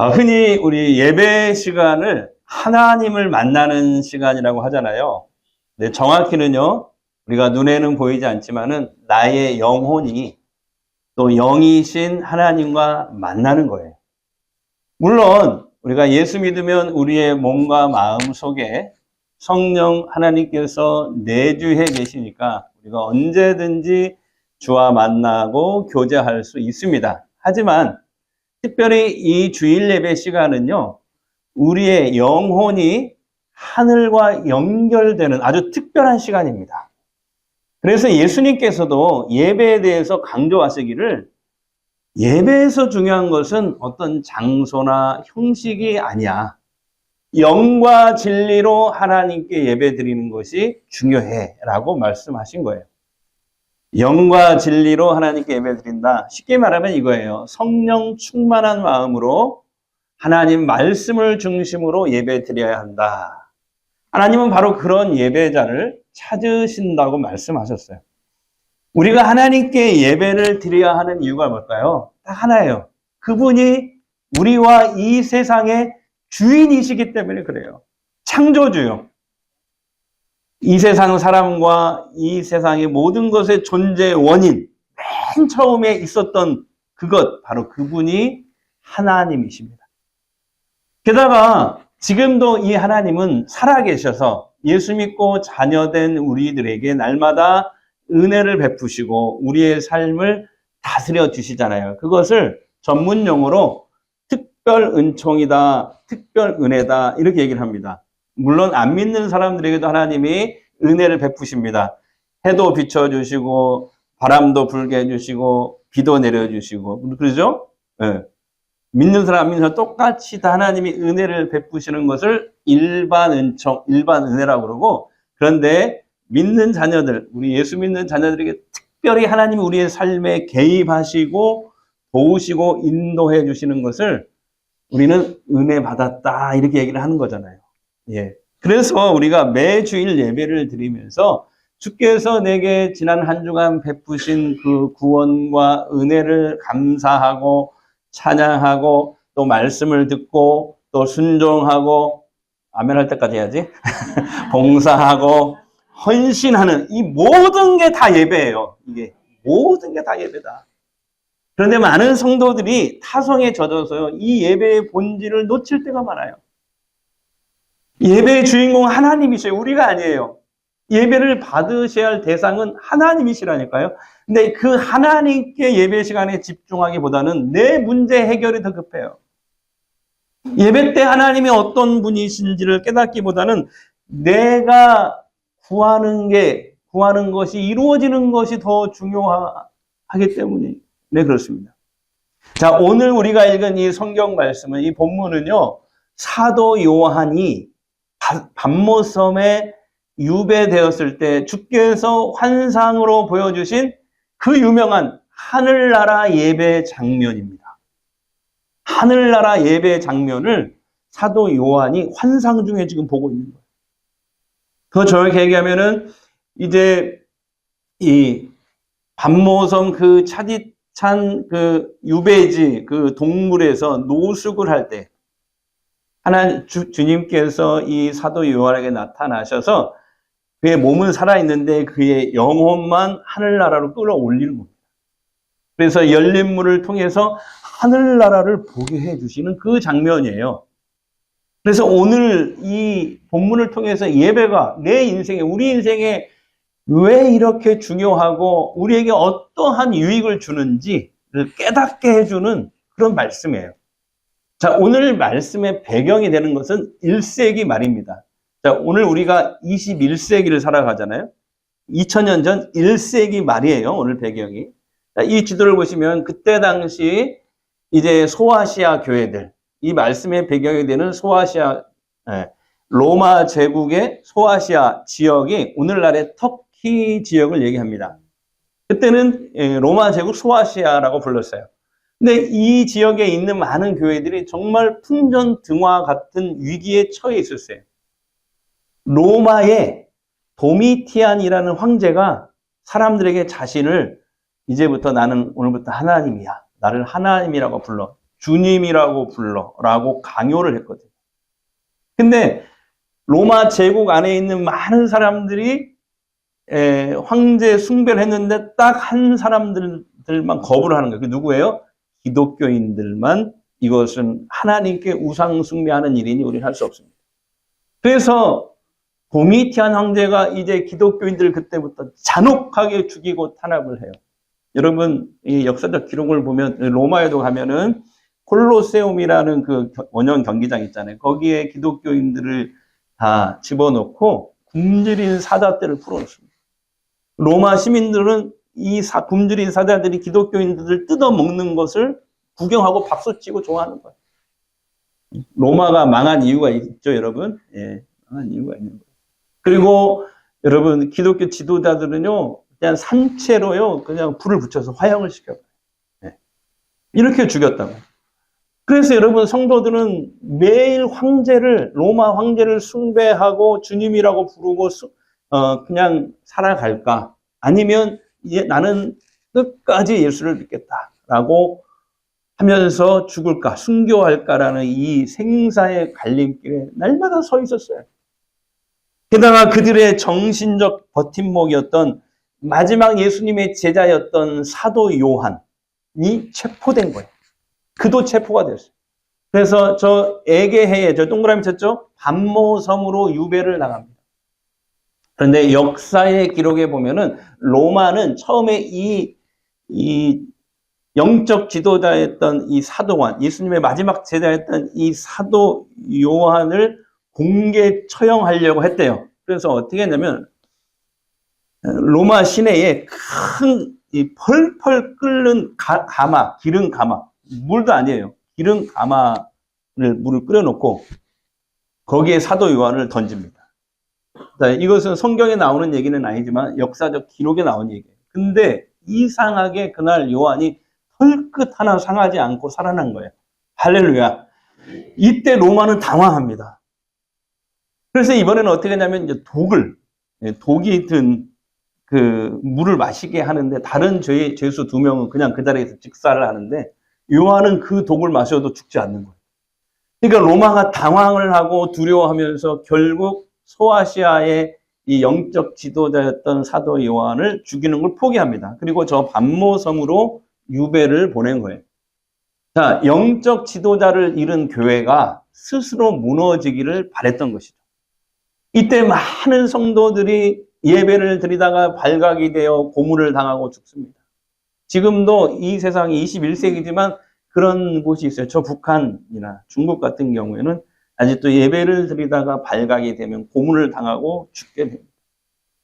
흔히 우리 예배 시간을 하나님을 만나는 시간이라고 하잖아요. 근데 정확히는요, 우리가 눈에는 보이지 않지만은 나의 영혼이 또 영이신 하나님과 만나는 거예요. 물론 우리가 예수 믿으면 우리의 몸과 마음 속에 성령 하나님께서 내주해 계시니까 우리가 언제든지 주와 만나고 교제할 수 있습니다. 하지만 특별히 이 주일 예배 시간은요, 우리의 영혼이 하늘과 연결되는 아주 특별한 시간입니다. 그래서 예수님께서도 예배에 대해서 강조하시기를 예배에서 중요한 것은 어떤 장소나 형식이 아니야. 영과 진리로 하나님께 예배 드리는 것이 중요해 라고 말씀하신 거예요. 영과 진리로 하나님께 예배 드린다. 쉽게 말하면 이거예요. 성령 충만한 마음으로 하나님 말씀을 중심으로 예배 드려야 한다. 하나님은 바로 그런 예배자를 찾으신다고 말씀하셨어요. 우리가 하나님께 예배를 드려야 하는 이유가 뭘까요? 딱 하나예요. 그분이 우리와 이 세상의 주인이시기 때문에 그래요. 창조주요. 이 세상 사람과 이 세상의 모든 것의 존재의 원인, 맨 처음에 있었던 그것, 바로 그분이 하나님이십니다. 게다가 지금도 이 하나님은 살아계셔서 예수 믿고 자녀된 우리들에게 날마다 은혜를 베푸시고 우리의 삶을 다스려 주시잖아요. 그것을 전문 용어로 특별 은총이다, 특별 은혜다 이렇게 얘기를 합니다. 물론 안 믿는 사람들에게도 하나님이 은혜를 베푸십니다. 해도 비춰주시고 바람도 불게 해주시고 비도 내려주시고 그러죠? 네. 믿는 사람, 안 믿는 사람 똑같이 다 하나님이 은혜를 베푸시는 것을 일반 은총, 일반 은혜라고 그러고, 그런데 믿는 자녀들, 우리 예수 믿는 자녀들에게 특별히 하나님이 우리의 삶에 개입하시고 도우시고 인도해 주시는 것을 우리는 은혜 받았다 이렇게 얘기를 하는 거잖아요. 예. 그래서 우리가 매주일 예배를 드리면서 주께서 내게 지난 한 주간 베푸신 그 구원과 은혜를 감사하고 찬양하고 또 말씀을 듣고 또 순종하고 아멘 할 때까지 해야지. 봉사하고 헌신하는 이 모든 게 다 예배예요. 이게 모든 게 다 예배다. 그런데 많은 성도들이 타성에 젖어서요, 이 예배의 본질을 놓칠 때가 많아요. 예배의 주인공 하나님이셔요. 우리가 아니에요. 예배를 받으셔야 할 대상은 하나님이시라니까요. 근데 그 하나님께 예배 시간에 집중하기보다는 내 문제 해결이 더 급해요. 예배 때 하나님이 어떤 분이신지를 깨닫기보다는 내가 구하는 것이 이루어지는 것이 더 중요하기 때문에 네, 그렇습니다. 자, 오늘 우리가 읽은 이 성경 말씀은, 이 본문은요, 사도 요한이 밤모섬에 유배되었을 때 주께서 환상으로 보여주신 그 유명한 하늘나라 예배 장면입니다. 하늘나라 예배 장면을 사도 요한이 환상 중에 지금 보고 있는 거예요. 더 정확히 얘기하면은 이제 이 밤모섬 그 차디찬 그 유배지 그 동물에서 노숙을 할 때 주님께서 이 사도 요한에게 나타나셔서 그의 몸은 살아있는데 그의 영혼만 하늘나라로 끌어올리는 겁니다. 그래서 열린 문을 통해서 하늘나라를 보게 해주시는 그 장면이에요. 그래서 오늘 이 본문을 통해서 예배가 내 인생에, 우리 인생에 왜 이렇게 중요하고 우리에게 어떠한 유익을 주는지를 깨닫게 해주는 그런 말씀이에요. 자, 오늘 말씀의 배경이 되는 것은 1세기 말입니다. 자, 오늘 우리가 21세기를 살아가잖아요. 2000년 전 1세기 말이에요. 오늘 배경이. 자, 이 지도를 보시면 그때 당시 이제 소아시아 교회들, 이 말씀의 배경이 되는 소아시아, 로마 제국의 소아시아 지역이 오늘날의 터키 지역을 얘기합니다. 그때는 로마 제국 소아시아라고 불렀어요. 근데 이 지역에 있는 많은 교회들이 정말 풍전등화 같은 위기에 처해 있었어요. 로마의 도미티안이라는 황제가 사람들에게 자신을 이제부터 나는 오늘부터 하나님이야. 나를 하나님이라고 불러. 주님이라고 불러라고 강요를 했거든요. 근데 로마 제국 안에 있는 많은 사람들이 황제 숭배를 했는데 딱 한 사람들만 거부를 하는 거예요. 그 누구예요? 기독교인들만 이것은 하나님께 우상 숭배하는 일이니 우리는 할 수 없습니다. 그래서 도미티안 황제가 이제 기독교인들을 그때부터 잔혹하게 죽이고 탄압을 해요. 여러분 이 역사적 기록을 보면 로마에도 가면은 콜로세움이라는 그 원형 경기장 있잖아요. 거기에 기독교인들을 다 집어넣고 굶주린 사자떼를 풀어놓습니다. 로마 시민들은 이 굶주린 사자들이 기독교인들을 뜯어먹는 것을 구경하고 박수치고 좋아하는 거예요. 로마가 망한 이유가 있죠, 여러분. 예, 망한 이유가 있는 거예요. 그리고 여러분 기독교 지도자들은요, 그냥 산채로요, 그냥 불을 붙여서 화형을 시켜요. 예. 이렇게 죽였다고. 그래서 여러분 성도들은 매일 로마 황제를 숭배하고 주님이라고 부르고 그냥 살아갈까? 아니면 나는 끝까지 예수를 믿겠다라고 하면서 죽을까, 순교할까라는 이 생사의 갈림길에 날마다 서 있었어요. 게다가 그들의 정신적 버팀목이었던 마지막 예수님의 제자였던 사도 요한이 체포된 거예요. 그도 체포가 됐어요. 그래서 저 에게해에, 저 동그라미 쳤죠? 반모섬으로 유배를 당합니다. 그런데 역사의 기록에 보면은 로마는 처음에 이 영적 지도자였던 이 사도관, 예수님의 마지막 제자였던 이 사도 요한을 공개 처형하려고 했대요. 그래서 어떻게 했냐면 로마 시내에 큰 이 펄펄 끓는 가마, 기름 가마, 물도 아니에요. 기름 가마를 물을 끓여놓고 거기에 사도 요한을 던집니다. 자, 이것은 성경에 나오는 얘기는 아니지만 역사적 기록에 나온 얘기예요. 근데 이상하게 그날 요한이 털끝 하나 상하지 않고 살아난 거예요. 할렐루야. 이때 로마는 당황합니다. 그래서 이번에는 어떻게 했냐면 이제 독이 든 그 물을 마시게 하는데 다른 죄수 2명은 그냥 그 자리에서 직사를 하는데 요한은 그 독을 마셔도 죽지 않는 거예요. 그러니까 로마가 당황을 하고 두려워하면서 결국 소아시아의 이 영적 지도자였던 사도 요한을 죽이는 걸 포기합니다. 그리고 저 반모섬으로 유배를 보낸 거예요. 자, 영적 지도자를 잃은 교회가 스스로 무너지기를 바랬던 것이죠. 이때 많은 성도들이 예배를 드리다가 발각이 되어 고문을 당하고 죽습니다. 지금도 이 세상이 21세기지만 그런 곳이 있어요. 저 북한이나 중국 같은 경우에는 아직도 예배를 드리다가 발각이 되면 고문을 당하고 죽게 됩니다.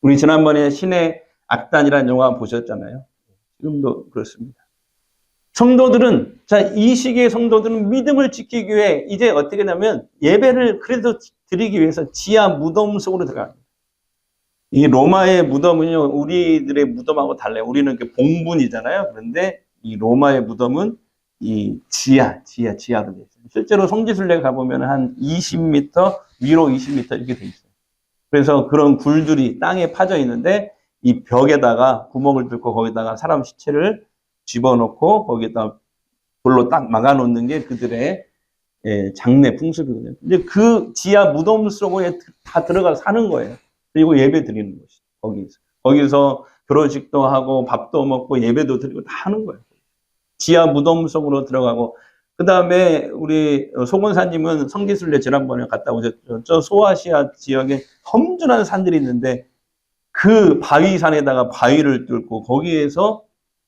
우리 지난번에 신의 악단이라는 영화 보셨잖아요. 지금도 그렇습니다. 성도들은, 자, 이 시기의 성도들은 믿음을 지키기 위해 이제 어떻게 하냐면 예배를 그래도 드리기 위해서 지하 무덤 속으로 들어갑니다. 이 로마의 무덤은요, 우리들의 무덤하고 달라요. 우리는 이렇게 봉분이잖아요. 그런데 이 로마의 무덤은 이 지하로 되어 있어요. 실제로 성지순례 가보면 한 20m, 위로 20m 이렇게 되어 있어요. 그래서 그런 굴들이 땅에 파져 있는데 이 벽에다가 구멍을 뚫고 거기다가 사람 시체를 집어넣고 거기에다 돌로 딱 막아놓는 게 그들의 장례 풍습이거든요. 근데 그 지하 무덤 속에 다 들어가서 사는 거예요. 그리고 예배 드리는 것이 거기서 결혼식도 하고 밥도 먹고 예배도 드리고 다 하는 거예요. 지하 무덤 속으로 들어가고 그 다음에 우리 소곤사님은 성지순례 지난번에 갔다 오셨죠. 저 소아시아 지역에 험준한 산들이 있는데 그 바위산에다가 바위를 뚫고 거기에서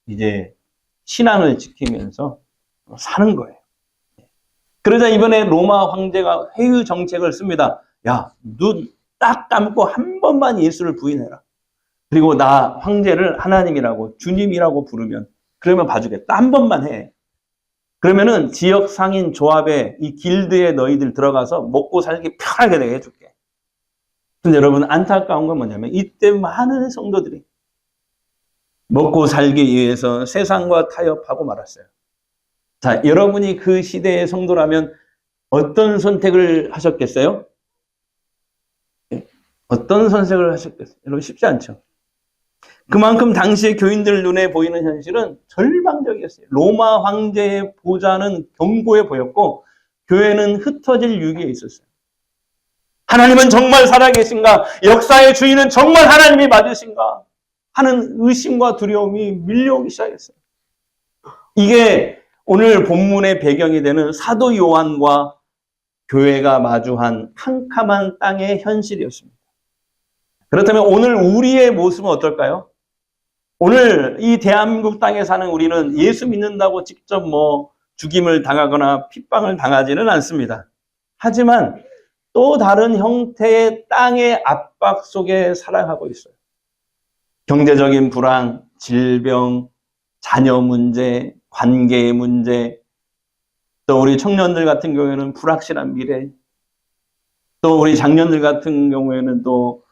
이제 신앙을 지키면서 사는 거예요. 그러자 이번에 로마 황제가 회유 정책을 씁니다. 야, 눈 딱 감고 한 번만 예수를 부인해라. 그리고 나 황제를 하나님이라고 주님이라고 부르면 그러면 봐주겠다. 한 번만 해. 그러면은 지역 상인 조합에 이 길드에 너희들 들어가서 먹고 살기 편하게 내가 해줄게. 근데 여러분 안타까운 건 뭐냐면 이때 많은 성도들이 먹고 살기 위해서 세상과 타협하고 말았어요. 자, 여러분이 그 시대의 성도라면 어떤 선택을 하셨겠어요? 어떤 선택을 하셨겠어요? 여러분 쉽지 않죠. 그만큼 당시의 교인들 눈에 보이는 현실은 절망적이었어요. 충격이었어요. 로마 황제의 보좌는 견고해 보였고 교회는 흩어질 위기에 있었어요. 하나님은 정말 살아계신가? 역사의 주인은 정말 하나님이 맞으신가? 하는 의심과 두려움이 밀려오기 시작했어요. 이게 오늘 본문의 배경이 되는 사도 요한과 교회가 마주한 캄캄한 땅의 현실이었습니다. 그렇다면 오늘 우리의 모습은 어떨까요? 오늘 이 대한민국 땅에 사는 우리는 예수 믿는다고 직접 죽임을 당하거나 핍박을 당하지는 않습니다. 하지만 또 다른 형태의 땅의 압박 속에 살아가고 있어요. 경제적인 불안, 질병, 자녀 문제, 관계의 문제, 또 우리 청년들 같은 경우에는 불확실한 미래, 또 우리 장년들 같은 경우에는 또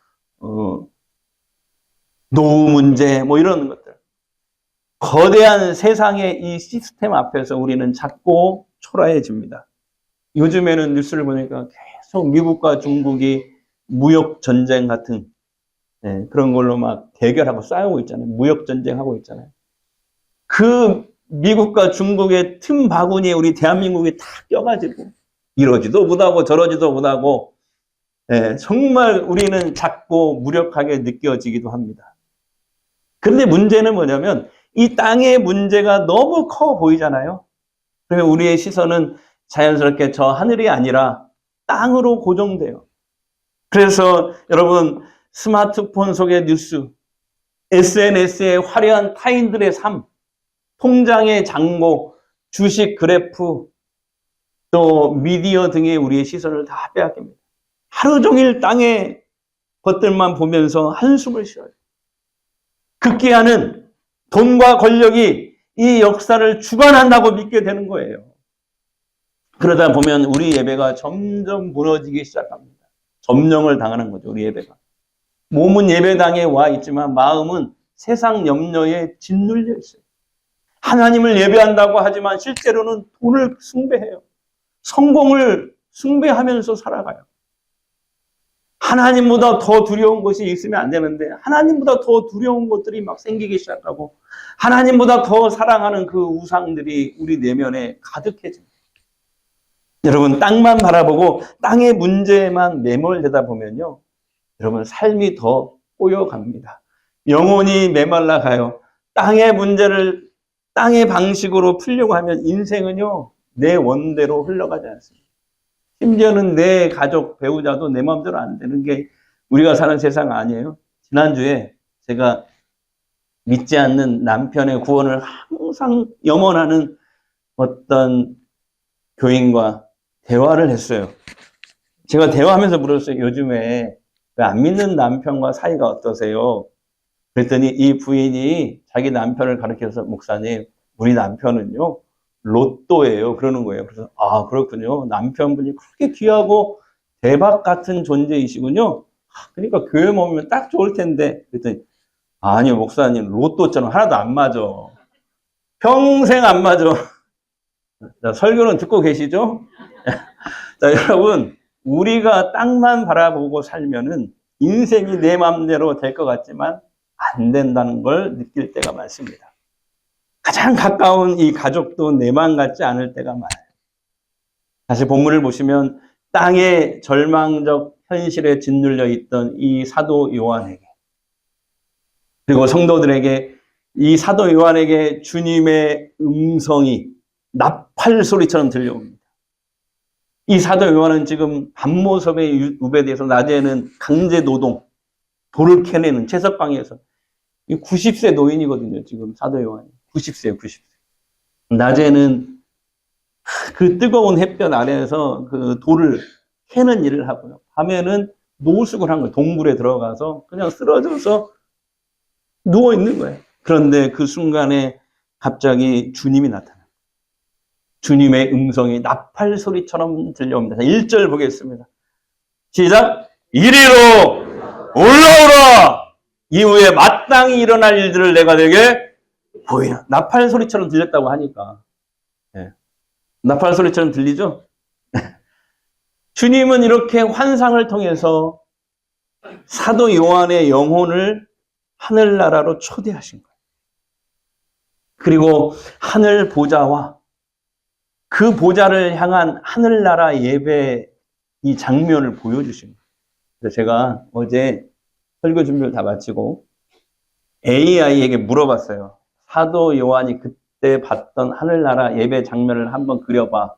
노후 문제, 이런 것들. 거대한 세상의 이 시스템 앞에서 우리는 작고 초라해집니다. 요즘에는 뉴스를 보니까 계속 미국과 중국이 무역 전쟁 같은 그런 걸로 막 대결하고 싸우고 있잖아요. 무역 전쟁하고 있잖아요. 그 미국과 중국의 틈 바구니에 우리 대한민국이 다 껴가지고 이러지도 못하고 저러지도 못하고 정말 우리는 작고 무력하게 느껴지기도 합니다. 그런데 문제는 뭐냐면 이 땅의 문제가 너무 커 보이잖아요. 그러면 우리의 시선은 자연스럽게 저 하늘이 아니라 땅으로 고정돼요. 그래서 여러분 스마트폰 속의 뉴스, SNS의 화려한 타인들의 삶, 통장의 잔고, 주식 그래프, 또 미디어 등의 우리의 시선을 다 빼앗깁니다. 하루 종일 땅의 것들만 보면서 한숨을 쉬어요. 급기야는 돈과 권력이 이 역사를 주관한다고 믿게 되는 거예요. 그러다 보면 우리 예배가 점점 무너지기 시작합니다. 점령을 당하는 거죠, 우리 예배가. 몸은 예배당에 와 있지만 마음은 세상 염려에 짓눌려 있어요. 하나님을 예배한다고 하지만 실제로는 돈을 숭배해요. 성공을 숭배하면서 살아가요. 하나님보다 더 두려운 것이 있으면 안 되는데 하나님보다 더 두려운 것들이 막 생기기 시작하고 하나님보다 더 사랑하는 그 우상들이 우리 내면에 가득해집니다. 여러분 땅만 바라보고 땅의 문제에만 매몰되다 보면요. 여러분 삶이 더 꼬여갑니다. 영혼이 메말라 가요. 땅의 문제를 땅의 방식으로 풀려고 하면 인생은요. 내 원대로 흘러가지 않습니다. 심지어는 내 가족, 배우자도 내 마음대로 안 되는 게 우리가 사는 세상 아니에요. 지난주에 제가 믿지 않는 남편의 구원을 항상 염원하는 어떤 교인과 대화를 했어요. 제가 대화하면서 물었어요. 요즘에 안 믿는 남편과 사이가 어떠세요? 그랬더니 이 부인이 자기 남편을 가르쳐서 목사님, 우리 남편은요. 로또예요. 그러는 거예요. 그래서 아 그렇군요. 남편분이 그렇게 귀하고 대박 같은 존재이시군요. 그러니까 교회 모이면 딱 좋을 텐데. 그랬더니 아니요 목사님 로또처럼 하나도 안 맞아. 평생 안 맞아. 자, 설교는 듣고 계시죠? 자 여러분 우리가 땅만 바라보고 살면은 인생이 내 마음대로 될 것 같지만 안 된다는 걸 느낄 때가 많습니다. 가장 가까운 이 가족도 내 마음 같지 않을 때가 많아요. 다시 본문을 보시면 땅의 절망적 현실에 짓눌려 있던 이 사도 요한에게 그리고 성도들에게 이 사도 요한에게 주님의 음성이 나팔 소리처럼 들려옵니다. 이 사도 요한은 지금 밤모섭에 우배돼서 낮에는 강제 노동, 돌을 캐내는 채석방에서 90세 노인이거든요. 지금 사도 요한이. 90세요, 90세. 낮에는 그 뜨거운 햇볕 아래에서 그 돌을 캐는 일을 하고요. 밤에는 노숙을 한 거예요. 동굴에 들어가서 그냥 쓰러져서 누워 있는 거예요. 그런데 그 순간에 갑자기 주님이 나타나요. 주님의 음성이 나팔 소리처럼 들려옵니다. 1절 보겠습니다. 시작! 이리로 올라오라! 이후에 마땅히 일어날 일들을 내가 내게 보이라. 나팔 소리처럼 들렸다고 하니까. 네. 나팔 소리처럼 들리죠? 주님은 이렇게 환상을 통해서 사도 요한의 영혼을 하늘나라로 초대하신 거예요. 그리고 하늘 보좌와 그 보좌를 향한 하늘나라 예배 이 장면을 보여주신 거예요. 그래서 제가 어제 설교 준비를 다 마치고 AI에게 물어봤어요. 사도 요한이 그때 봤던 하늘나라 예배 장면을 한번 그려봐.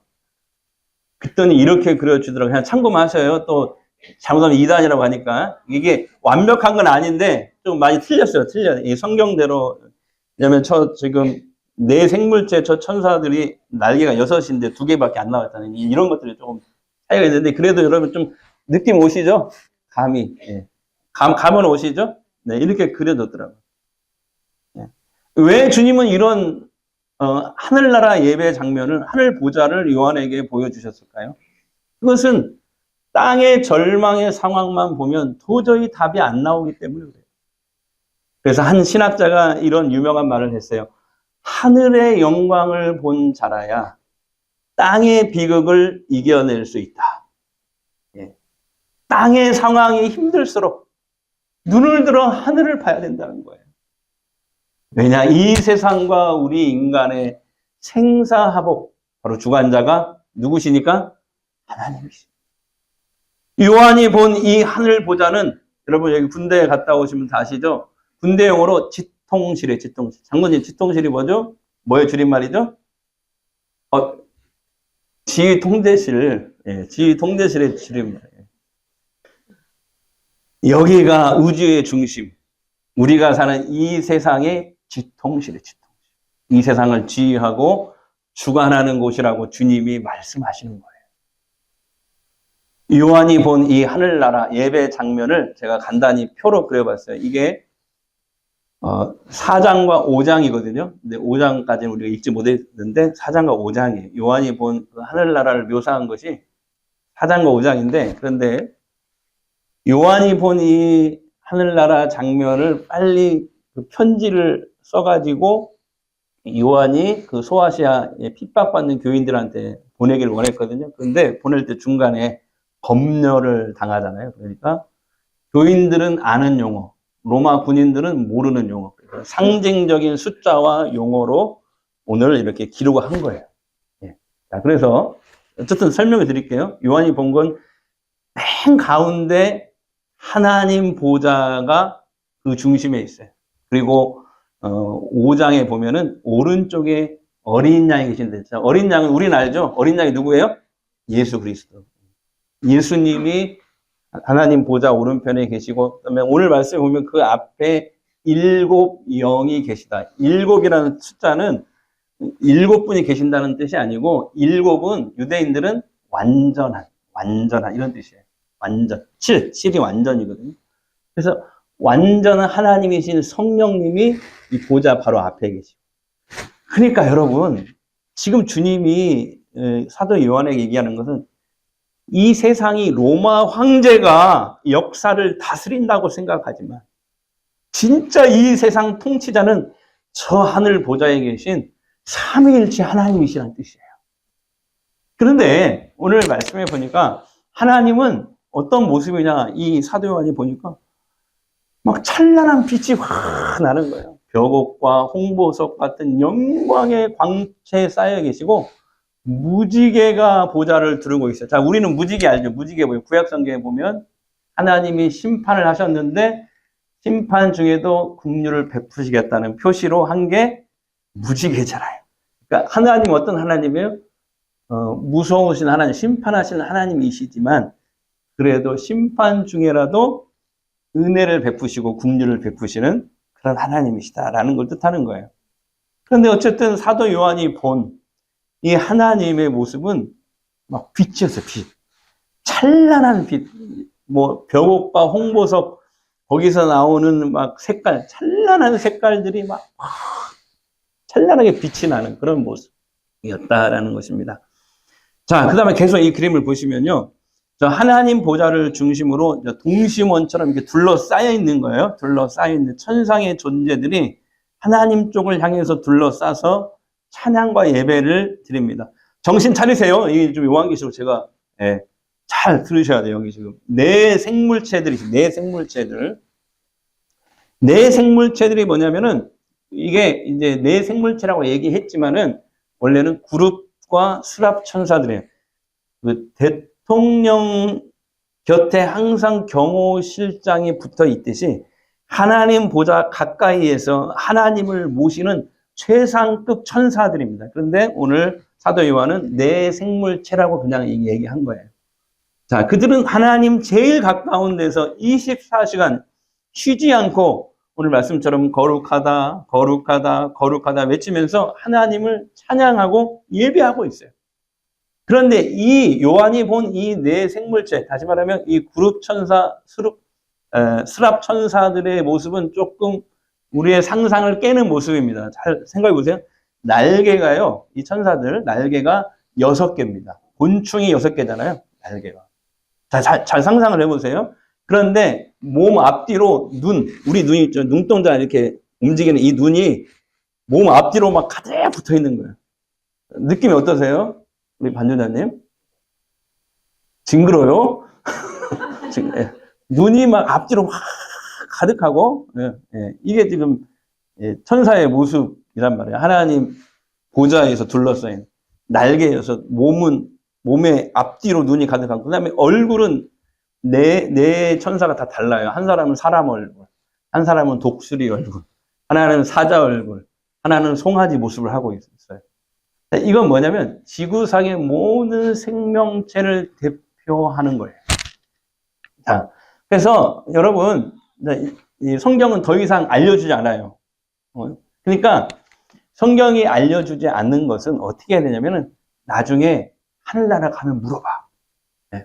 그랬더니 이렇게 그려주더라고요. 그냥 참고만 하셔요. 또 잘못하면 이단이라고 하니까. 이게 완벽한 건 아닌데 좀 많이 틀렸어요. 틀려요. 이 성경대로. 왜냐면 지금 내 생물체 저 천사들이 날개가 6인데 2개밖에 안 나왔다는 이런 것들이 조금 차이가 있는데 그래도 여러분 좀 느낌 오시죠? 감이. 예. 감은 오시죠? 네, 이렇게 그려뒀더라고요. 예. 왜 주님은 이런 하늘나라 예배 장면을 하늘 보좌를 요한에게 보여주셨을까요? 그것은 땅의 절망의 상황만 보면 도저히 답이 안 나오기 때문에 그래요. 그래서 한 신학자가 이런 유명한 말을 했어요. 하늘의 영광을 본 자라야 땅의 비극을 이겨낼 수 있다. 예. 땅의 상황이 힘들수록 눈을 들어 하늘을 봐야 된다는 거예요. 왜냐, 이 세상과 우리 인간의 생사하복, 바로 주관자가 누구시니까? 하나님이십니다. 요한이 본 이 하늘 보좌는, 여러분 여기 군대에 갔다 오시면 다 아시죠? 군대 용어로 지통실이에요, 지통실. 장군님, 지통실이 뭐죠? 뭐의 줄임말이죠? 지휘통제실. 예, 지휘통제실의 줄임말이에요. 여기가 우주의 중심. 우리가 사는 이 세상의 지통실이에요, 지통실. 이 세상을 지휘하고 주관하는 곳이라고 주님이 말씀하시는 거예요. 요한이 본 이 하늘나라 예배 장면을 제가 간단히 표로 그려봤어요. 이게 4장과 5장이거든요. 근데 5장까지는 우리가 읽지 못했는데 4장과 5장이에요. 요한이 본 그 하늘나라를 묘사한 것이 4장과 5장인데, 그런데 요한이 본 이 하늘나라 장면을 빨리 그 편지를 써가지고 요한이 그 소아시아에 핍박받는 교인들한테 보내기를 원했거든요. 그런데 보낼 때 중간에 검열을 당하잖아요. 그러니까 교인들은 아는 용어, 로마 군인들은 모르는 용어, 상징적인 숫자와 용어로 오늘 이렇게 기록을 한 거예요. 예. 자, 그래서 어쨌든 설명을 드릴게요. 요한이 본 건 맨 가운데 하나님 보좌가 그 중심에 있어요. 그리고 5장에 보면은 오른쪽에 어린 양이 계신데, 어린 양은 우리는 알죠? 어린 양이 누구예요? 예수 그리스도. 예수님이 하나님 보좌 오른편에 계시고, 그다음에 오늘 말씀에 보면 그 앞에 7 영이 계시다. 7이라는 숫자는 7분이 계신다는 뜻이 아니고, 7은 유대인들은 완전한 이런 뜻이에요. 완전. 7이 완전이거든요. 그래서 완전한 하나님이신 성령님이 이 보좌 바로 앞에 계시고. 그러니까 여러분, 지금 주님이 사도 요한에게 얘기하는 것은 이 세상이 로마 황제가 역사를 다스린다고 생각하지만 진짜 이 세상 통치자는 저 하늘 보좌에 계신 삼위일체 하나님이시라는 뜻이에요. 그런데 오늘 말씀해 보니까 하나님은 어떤 모습이냐, 이 사도 요한이 보니까 막 찬란한 빛이 확 나는 거예요. 벽옥과 홍보석 같은 영광의 광채에 쌓여 계시고 무지개가 보좌를 두르고 있어요. 자, 우리는 무지개 알죠? 무지개 보면 구약성경에 보면 하나님이 심판을 하셨는데 심판 중에도 긍휼을 베푸시겠다는 표시로 한 게 무지개잖아요. 그러니까 하나님 어떤 하나님이에요? 무서우신 하나님, 심판하시는 하나님이시지만 그래도 심판 중에라도 은혜를 베푸시고 긍휼을 베푸시는 그런 하나님이시다라는 걸 뜻하는 거예요. 그런데 어쨌든 사도 요한이 본 이 하나님의 모습은 막 빛이었어요, 빛. 찬란한 빛. 뭐, 벽옥과 홍보석, 거기서 나오는 막 색깔, 찬란한 색깔들이 막 찬란하게 빛이 나는 그런 모습이었다라는 것입니다. 자, 그 다음에 계속 이 그림을 보시면요. 저 하나님 보좌를 중심으로 동심원처럼 이렇게 둘러싸여 있는 거예요. 둘러싸여 있는 천상의 존재들이 하나님 쪽을 향해서 둘러싸서 찬양과 예배를 드립니다. 정신 차리세요. 이게 좀 요한계시록 제가 잘 들으셔야 돼요. 여기 지금 내 생물체들이 내 생물체들이 뭐냐면은 이게 이제 내 생물체라고 얘기했지만은 원래는 그룹과 수랍 천사들이에요. 그 대통령 곁에 항상 경호실장이 붙어 있듯이 하나님 보좌 가까이에서 하나님을 모시는 최상급 천사들입니다. 그런데 오늘 사도 요한은 내 생물체라고 그냥 얘기한 거예요. 자, 그들은 하나님 제일 가까운 데서 24시간 쉬지 않고 오늘 말씀처럼 거룩하다, 거룩하다, 거룩하다 외치면서 하나님을 찬양하고 예배하고 있어요. 그런데 이 요한이 본 이 네 생물체, 다시 말하면 이 그룹 천사, 스랍 천사들의 모습은 조금 우리의 상상을 깨는 모습입니다. 잘 생각해 보세요. 날개가요, 이 천사들, 날개가 6개입니다. 곤충이 6개잖아요, 날개가. 잘 상상을 해보세요. 그런데 몸 앞뒤로 우리 눈이 있죠. 눈동자 이렇게 움직이는 이 눈이 몸 앞뒤로 막 가득 붙어 있는 거예요. 느낌이 어떠세요? 우리 반주자님? 징그러요? 눈이 막 앞뒤로 막 가득하고, 이게 지금 천사의 모습이란 말이에요. 하나님 보좌에서 둘러싸인 날개여서 몸의 앞뒤로 눈이 가득하고, 그 다음에 얼굴은 네 천사가 다 달라요. 한 사람은 사람 얼굴, 한 사람은 독수리 얼굴, 하나는 사자 얼굴, 하나는 송아지 모습을 하고 있어요. 이건 뭐냐면 지구상의 모든 생명체를 대표하는 거예요. 자, 그래서 여러분, 이 성경은 더 이상 알려주지 않아요. 그러니까 성경이 알려주지 않는 것은 어떻게 해야 되냐면은 나중에 하늘나라 가면 물어봐.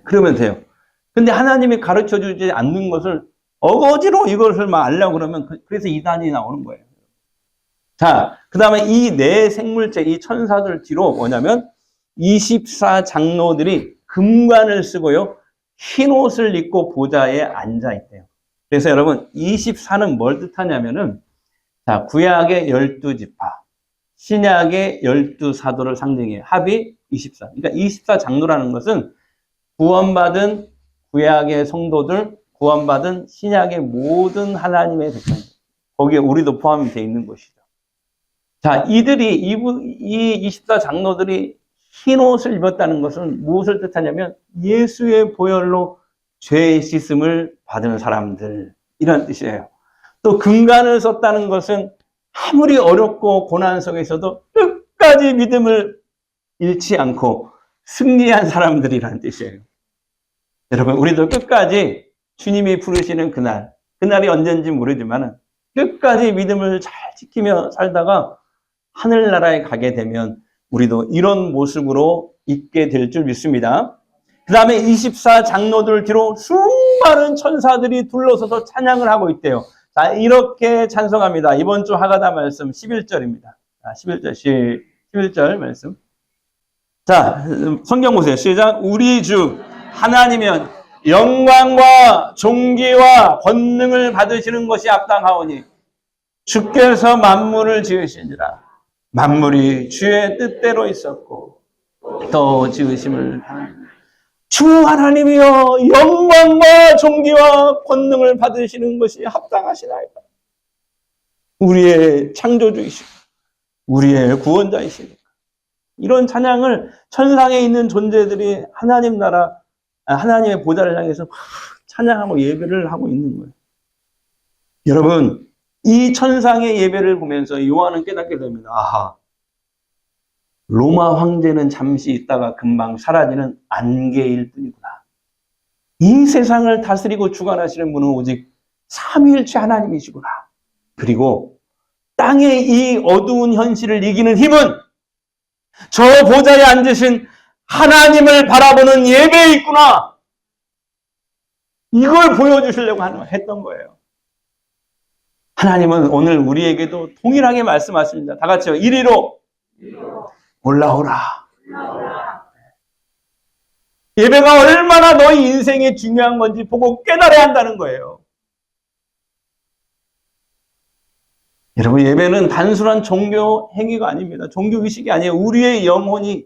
그러면 돼요. 근데 하나님이 가르쳐 주지 않는 것을 어거지로 이것을 막 알려고 그러면 그래서 이단이 나오는 거예요. 자, 그 다음에 이 네 생물체, 이 천사들 뒤로 뭐냐면 24장로들이 금관을 쓰고요, 흰 옷을 입고 보좌에 앉아 있대요. 그래서 여러분 24는 뭘 뜻하냐면은, 자, 구약의 12지파, 신약의 12사도를 상징해요. 합이 24. 그러니까 24장로라는 것은 구원받은 구약의 성도들, 구원받은 신약의 모든 하나님의 백성, 거기에 우리도 포함이 되어 있는 것이죠. 자, 이 24장로들이 흰 옷을 입었다는 것은 무엇을 뜻하냐면 예수의 보혈로 죄의 씻음을 받은 사람들, 이런 뜻이에요. 또 금관을 썼다는 것은 아무리 어렵고 고난 속에서도 끝까지 믿음을 잃지 않고 승리한 사람들이라는 뜻이에요. 여러분, 우리도 끝까지 주님이 부르시는 그날이 언젠지 모르지만 끝까지 믿음을 잘 지키며 살다가 하늘나라에 가게 되면 우리도 이런 모습으로 있게 될 줄 믿습니다. 그 다음에 24장로들 뒤로 수많은 천사들이 둘러서서 찬양을 하고 있대요. 자, 이렇게 찬송합니다. 이번 주 하가다 말씀 11절입니다. 11절 말씀. 자, 성경 보세요. 시작. 우리 주 하나님은 영광과 존귀와 권능을 받으시는 것이 합당하오니 주께서 만물을 지으시니라. 만물이 주의 뜻대로 있었고 또 지으심을 주 하나님이여 영광과 존귀와 권능을 받으시는 것이 합당하시나이다. 우리의 창조주이시고 우리의 구원자이시니까. 이런 찬양을 천상에 있는 존재들이 하나님 나라, 하나님의 보좌를 향해서 찬양하고 예배를 하고 있는 거예요. 여러분, 이 천상의 예배를 보면서 요한은 깨닫게 됩니다. 아하, 로마 황제는 잠시 있다가 금방 사라지는 안개일 뿐이구나. 이 세상을 다스리고 주관하시는 분은 오직 삼위일체 하나님이시구나. 그리고 땅의 이 어두운 현실을 이기는 힘은 저 보좌에 앉으신 하나님을 바라보는 예배에 있구나. 이걸 보여주시려고 했던 거예요. 하나님은 오늘 우리에게도 동일하게 말씀하십니다. 다 같이요. 이리로 올라오라. 예배가 얼마나 너희 인생에 중요한 건지 보고 깨달아야 한다는 거예요. 여러분, 예배는 단순한 종교 행위가 아닙니다. 종교 의식이 아니에요. 우리의 영혼이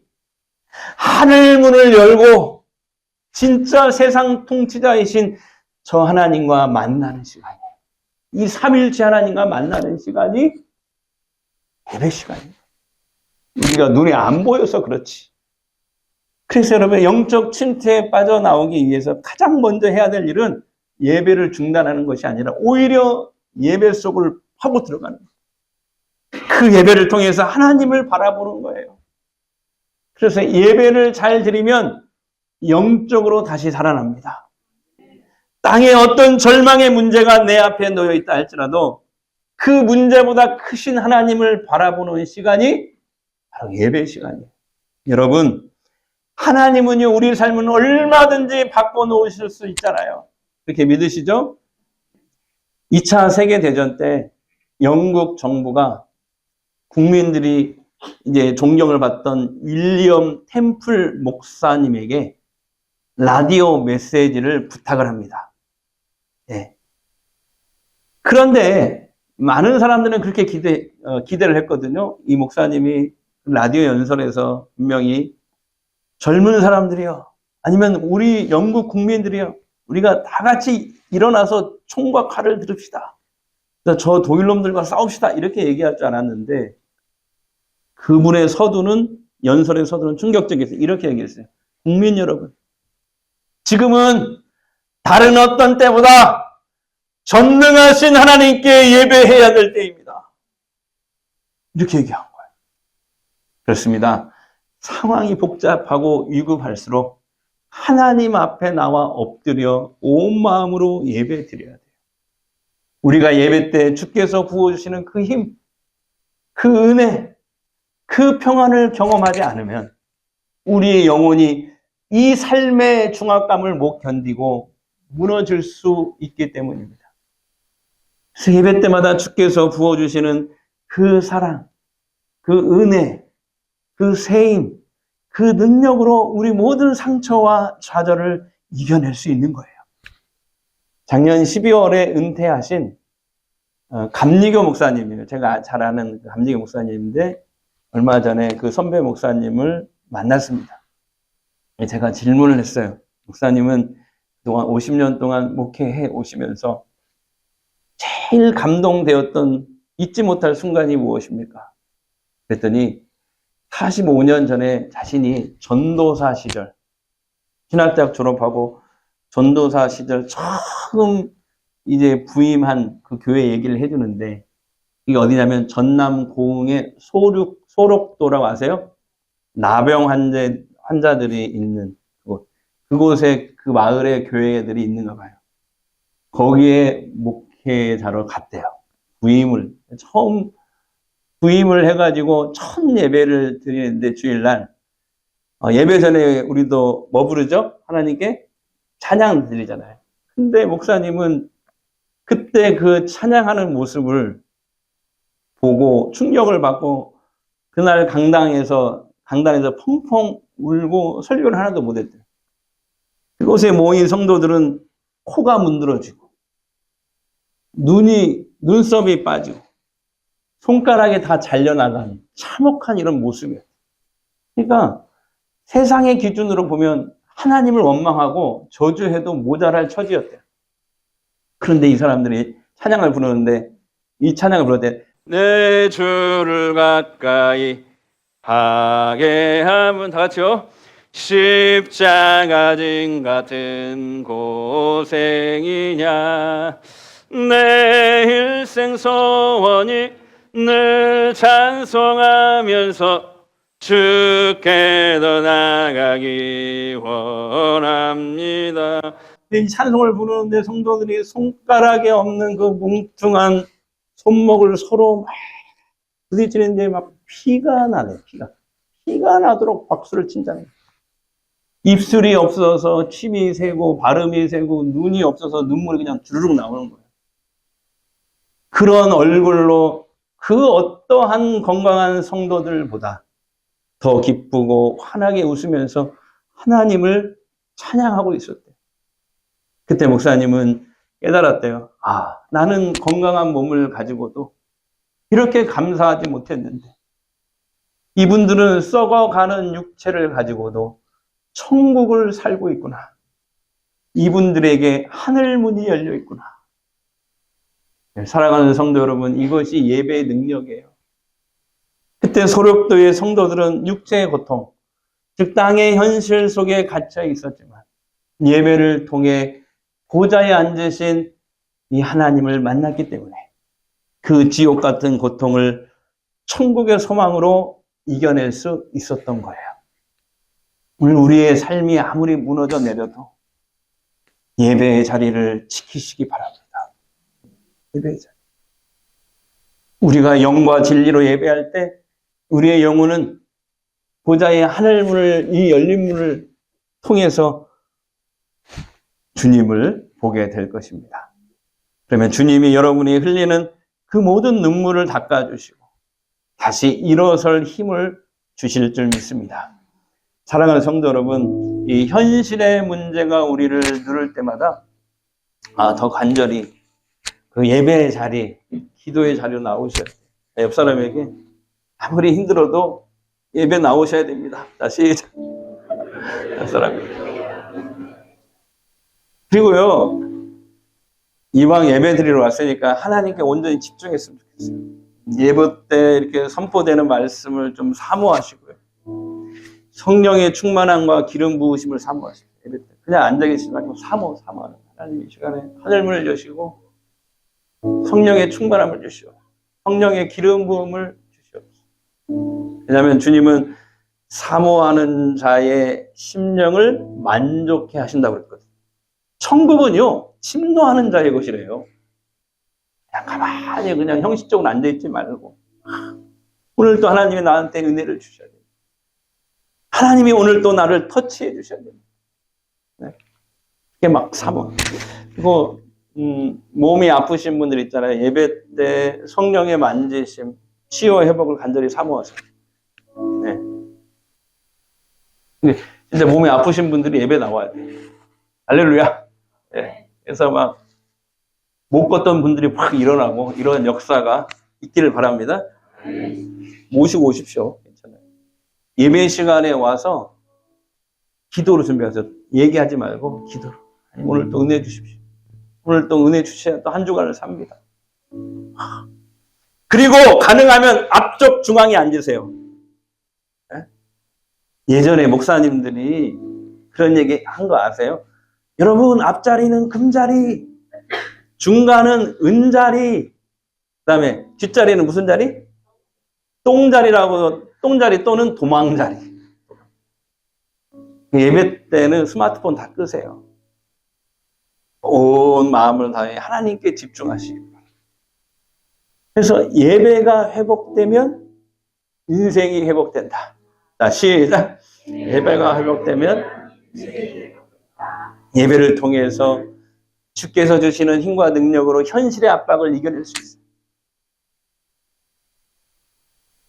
하늘 문을 열고 진짜 세상 통치자이신 저 하나님과 만나는 시간이에요. 이 삼일체 하나님과 만나는 시간이 예배 시간이에요. 우리가 눈에 안 보여서 그렇지. 그래서 여러분, 영적 침체에 빠져나오기 위해서 가장 먼저 해야 될 일은 예배를 중단하는 것이 아니라 오히려 예배 속을 파고 들어가는 거예요. 그 예배를 통해서 하나님을 바라보는 거예요. 그래서 예배를 잘 드리면 영적으로 다시 살아납니다. 땅에 어떤 절망의 문제가 내 앞에 놓여 있다 할지라도 그 문제보다 크신 하나님을 바라보는 시간이 바로 예배 시간이에요. 여러분, 하나님은요, 우리 삶은 얼마든지 바꿔놓으실 수 있잖아요. 그렇게 믿으시죠? 2차 세계대전 때 영국 정부가 국민들이 이제 존경을 받던 윌리엄 템플 목사님에게 라디오 메시지를 부탁을 합니다. 예. 그런데 많은 사람들은 그렇게 기대를 했거든요. 이 목사님이 라디오 연설에서 분명히 젊은 사람들이요, 아니면 우리 영국 국민들이요, 우리가 다 같이 일어나서 총과 칼을 들읍시다. 저 독일놈들과 싸웁시다. 이렇게 얘기할 줄 알았는데 그분의 서두는, 연설의 서두는 충격적이었어요. 이렇게 얘기했어요. 국민 여러분, 지금은 다른 어떤 때보다 전능하신 하나님께 예배해야 될 때입니다. 이렇게 얘기한 거예요. 그렇습니다. 상황이 복잡하고 위급할수록 하나님 앞에 나와 엎드려 온 마음으로 예배 드려야 돼요. 우리가 예배 때 주께서 부어주시는 그 힘, 그 은혜, 그 평안을 경험하지 않으면 우리의 영혼이 이 삶의 중압감을 못 견디고 무너질 수 있기 때문입니다. 그래서 예배 때마다 주께서 부어주시는 그 사랑, 그 은혜, 그 세임, 그 능력으로 우리 모든 상처와 좌절을 이겨낼 수 있는 거예요. 작년 12월에 은퇴하신 감리교 목사님이에요. 제가 잘 아는 감리교 목사님인데 얼마 전에 그 선배 목사님을 만났습니다. 제가 질문을 했어요. 목사님은 그동안 50년 동안 목회해 오시면서 제일 감동되었던 잊지 못할 순간이 무엇입니까? 그랬더니 45년 전에 자신이 전도사 시절, 신학대학 졸업하고 전도사 시절 처음 이제 부임한 그 교회 얘기를 해주는데, 이게 어디냐면 전남 고흥의 소록도라고 아세요? 나병 환자들이 있는 그곳. 그곳에 그 마을에 교회들이 있는가 봐요. 거기에 목회자로 갔대요. 처음 부임을 해가지고 첫 예배를 드리는데 주일날 예배 전에 우리도 뭐 부르죠? 하나님께 찬양 드리잖아요. 근데 목사님은 그때 그 찬양하는 모습을 보고 충격을 받고 그날 강당에서 펑펑 울고 설교를 하나도 못했대요. 그곳에 모인 성도들은 코가 문드러지고 눈썹이 빠지고 손가락이 다 잘려나간 참혹한 이런 모습이에요. 그러니까 세상의 기준으로 보면 하나님을 원망하고 저주해도 모자랄 처지였대요. 그런데 이 사람들이 찬양을 부르는데, 이 찬양을 부를 때 내 주를 가까이 하게 하면, 다 같이요, 십자가진 같은 고생이냐, 내 일생 소원이 늘 찬송하면서 주께 더 나가기 원합니다. 이 찬송을 부르는데 성도들이 손가락에 없는 그 뭉퉁한 손목을 서로 막 부딪히는데 막 피가 나네. 피가 나도록 박수를 친다는 거예요. 입술이 없어서 침이 새고 발음이 새고 눈이 없어서 눈물이 그냥 주르륵 나오는 거예요. 그런 얼굴로 그 어떠한 건강한 성도들보다 더 기쁘고 환하게 웃으면서 하나님을 찬양하고 있었대요. 그때 목사님은 깨달았대요. 나는 건강한 몸을 가지고도 이렇게 감사하지 못했는데 이분들은 썩어가는 육체를 가지고도 천국을 살고 있구나. 이분들에게 하늘 문이 열려 있구나. 사랑하는 성도 여러분, 이것이 예배의 능력이에요. 그때 소록도의 성도들은 육체의 고통, 즉 땅의 현실 속에 갇혀 있었지만 예배를 통해 보좌에 앉으신 이 하나님을 만났기 때문에 그 지옥 같은 고통을 천국의 소망으로 이겨낼 수 있었던 거예요. 오늘 우리의 삶이 아무리 무너져 내려도 예배의 자리를 지키시기 바랍니다. 예배의 자리. 우리가 영과 진리로 예배할 때 우리의 영혼은 보좌의 하늘문을, 이 열린 문을 통해서 주님을 보게 될 것입니다. 그러면 주님이 여러분이 흘리는 그 모든 눈물을 닦아주시고 다시 일어설 힘을 주실 줄 믿습니다. 사랑하는 성도 여러분, 이 현실의 문제가 우리를 누를 때마다 더 간절히 그 예배의 자리, 기도의 자리로 나오셔야 돼요. 옆 사람에게 아무리 힘들어도 예배 나오셔야 됩니다. 다시 옆 사람에게. 그리고요, 이왕 예배 드리러 왔으니까 하나님께 온전히 집중했으면 좋겠어요. 예배 때 이렇게 선포되는 말씀을 좀 사모하시고요. 성령의 충만함과 기름 부으심을 사모하시고, 예배 때 그냥 앉아 계시지 말고 사모하는 하나님 이 시간에 하늘문을 여시고 성령의 충만함을 주시오. 성령의 기름 부음을 주시옵소서. 왜냐하면 주님은 사모하는 자의 심령을 만족해 하신다고 그랬거든요. 천국은요, 침노하는 자의 것이래요. 그냥 가만히 그냥 형식적으로 앉아있지 말고 오늘 또 하나님이 나한테 은혜를 주셔야 돼요. 하나님이 오늘 또 나를 터치해 주셔야 됩니다. 네. 이게 막 사모. 그리고 몸이 아프신 분들 있잖아요. 예배 때 성령의 만지심, 치유 회복을 간절히 사모하세요. 네. 근데 진짜 몸이 아프신 분들이 예배 나와야 돼요. 할렐루야. 네. 그래서 막 못 걷던 분들이 확 일어나고 이런 역사가 있기를 바랍니다. 모시고 오십시오. 괜찮아요. 예배 시간에 와서 기도로 준비하세요. 얘기하지 말고 기도로. 오늘 또 은혜 주십시오. 오늘 또 은혜 주셔야 또 한 주간을 삽니다. 그리고 가능하면 앞쪽 중앙에 앉으세요. 예전에 목사님들이 그런 얘기 한 거 아세요? 여러분, 앞자리는 금자리, 중간은 은자리, 그 다음에 뒷자리는 무슨 자리? 똥자리라고, 똥자리 또는 도망자리. 예배 때는 스마트폰 다 끄세요. 온 마음을 다해 하나님께 집중하시기 바랍니다. 그래서 예배가 회복되면 인생이 회복된다. 자, 시작. 예배가 회복되면 예배를 통해서 주께서 주시는 힘과 능력으로 현실의 압박을 이겨낼 수 있어요.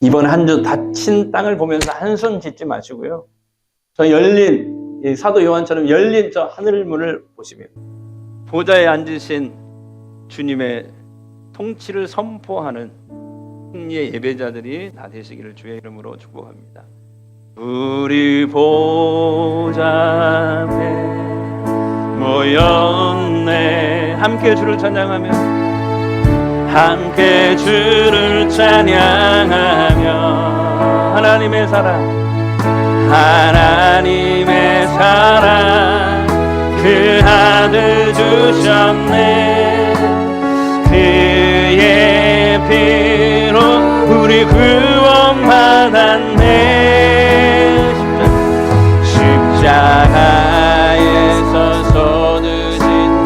이번 한 주 다친 땅을 보면서 한숨 짓지 마시고요. 저 열린, 사도 요한처럼 열린 저 하늘문을 보시면 보좌에 앉으신 주님의 통치를 선포하는 승리의 예배자들이 다 되시기를 주의 이름으로 축복합니다. 우리 보좌 앞에 모였네. 함께 주를 찬양하며, 함께 주를 찬양하며, 하나님의 사랑, 하나님의 사랑, 그 아들 주셨네. 그의 피로 우리 구원받았네. 십자가에서 쏟으신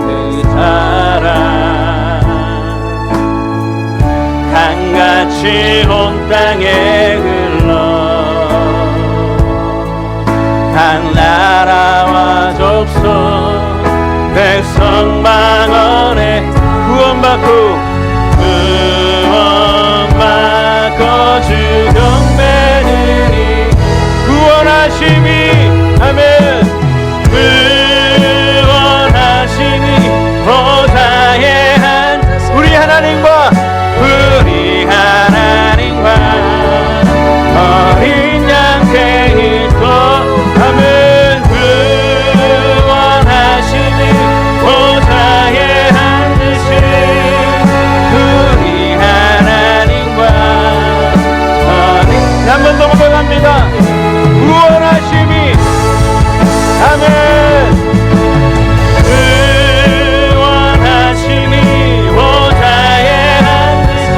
그 사랑 강같이 온 땅에 흘러 각 나라와 족속 백성 만원에 구원받고 주 경배드리 구원하심이 아멘. 구원하심이 보좌에 한 우리 하나님과 어린 양 그리스도 아멘. 구원하심이 보좌에 앉으신 기도합니다. 구원하심이 아멘. 구원하심이 보좌에 앉으신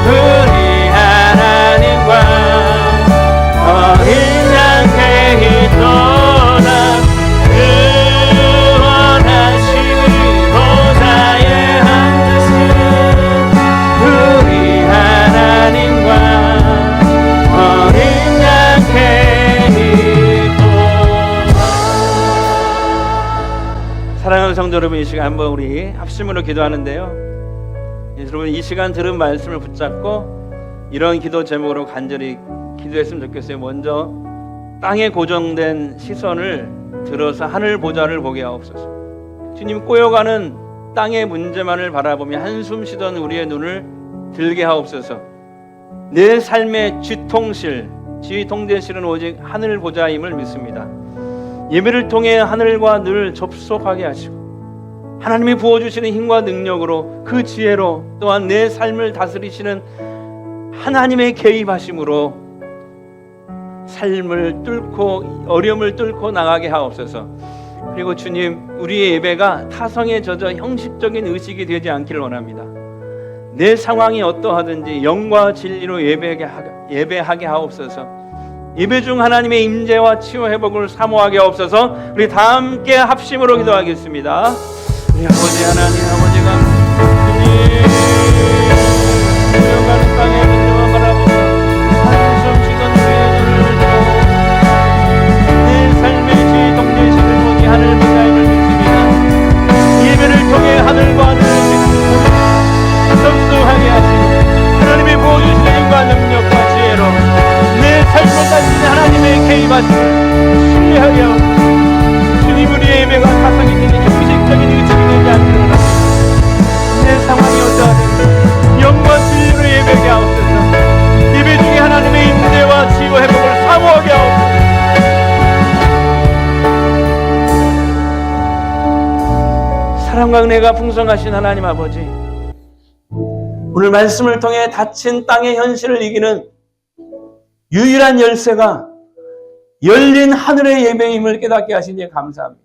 우리 하나님과 어린 양 케이토나 구원하심이 보좌에 앉으신 우리 하나님과 어린 양 케이토나. 사랑하는 성도 여러분, 이 시간 한번 우리 합심으로 기도하는데요. 여러분, 이 시간 들은 말씀을 붙잡고 이런 기도 제목으로 간절히 기도했으면 좋겠어요. 먼저 땅에 고정된 시선을 들어서 하늘 보좌를 보게 하옵소서. 주님, 꼬여가는 땅의 문제만을 바라보며 한숨 쉬던 우리의 눈을 들게 하옵소서. 내 삶의 지휘통제실은 오직 하늘 보좌임을 믿습니다. 예배를 통해 하늘과 늘 접속하게 하시고 하나님이 부어주시는 힘과 능력으로 그 지혜로 또한 내 삶을 다스리시는 하나님의 개입하심으로 삶을 뚫고 어려움을 뚫고 나가게 하옵소서. 그리고 주님, 우리의 예배가 타성에 젖어 형식적인 의식이 되지 않기를 원합니다. 내 상황이 어떠하든지 영과 진리로 예배하게 하옵소서. 예배 중 하나님의 임재와 치유 회복을 사모하게 하옵소서. 우리 다 함께 합심으로 기도하겠습니다. 우리 아버지 하나님, 아버지가 주님 고요가는 땅에 문제만 바라보며 한숨 쉬던 우리의 눈을 들어 내 삶의 지휘통제실을 보니 하늘 보좌임을 믿습니다. 예배를 통해 하늘과 하늘을 접속하게 하시고 하나님의 부어주시는 힘과 능력과 지혜로 내 삶을 다스리는 하나님의 개입하심을 신뢰하게 하고 주님, 우리의 예배가 타성이 되는 형식적인 의식이 되지 않기를 원합니다. 내 상황이 어떠하든지 영과 진리로 예배하게 하옵소서. 예배 중에 하나님의 임재와 치유 회복을 사모하게 하옵소서. 사랑과 은혜가 풍성하신 하나님 아버지, 오늘 말씀을 통해 닫힌 땅의 현실을 이기는 유일한 열쇠가 열린 하늘의 예배임을 깨닫게 하시니 감사합니다.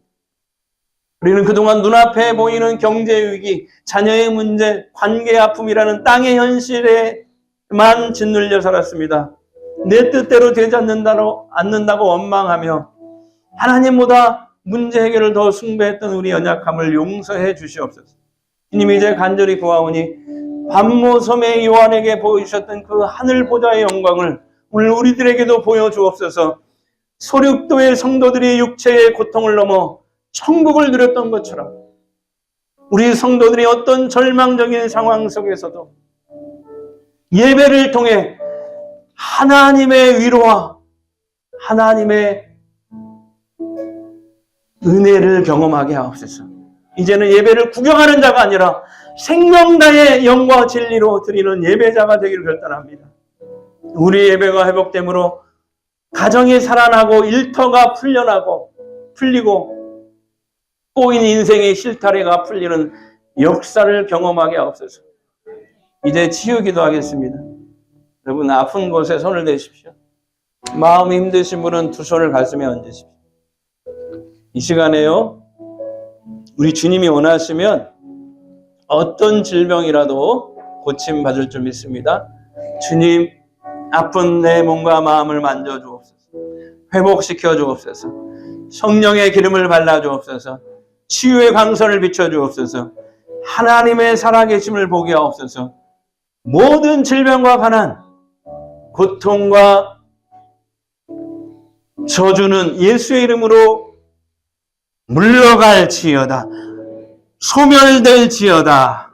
우리는 그동안 눈앞에 보이는 경제 위기, 자녀의 문제, 관계의 아픔이라는 땅의 현실에만 짓눌려 살았습니다. 내 뜻대로 되지 않는다고 원망하며 하나님보다 문제 해결을 더 숭배했던 우리 연약함을 용서해 주시옵소서. 주님, 이제 간절히 구하오니 반모섬의 요한에게 보여주셨던 그 하늘 보좌의 영광을 오늘 우리들에게도 보여주옵소서. 소륙도의 성도들이 육체의 고통을 넘어 천국을 누렸던 것처럼 우리 성도들이 어떤 절망적인 상황 속에서도 예배를 통해 하나님의 위로와 하나님의 은혜를 경험하게 하옵소서. 이제는 예배를 구경하는 자가 아니라 생명 다해 영과 진리로 드리는 예배자가 되기를 결단합니다. 우리 예배가 회복됨으로 가정이 살아나고 일터가 풀리고 꼬인 인생의 실타래가 풀리는 역사를 경험하게 하옵소서. 이제 치유 기도하겠습니다. 여러분, 아픈 곳에 손을 대십시오. 마음이 힘드신 분은 두 손을 가슴에 얹으십시오. 이 시간에요, 우리 주님이 원하시면 어떤 질병이라도 고침받을 줄 믿습니다. 주님, 아픈 내 몸과 마음을 만져주옵소서. 회복시켜 주옵소서. 성령의 기름을 발라 주옵소서. 치유의 광선을 비춰 주옵소서. 하나님의 살아계심을 보게 하옵소서. 모든 질병과 가난, 고통과 저주는 예수의 이름으로 물러갈지어다. 소멸될지어다.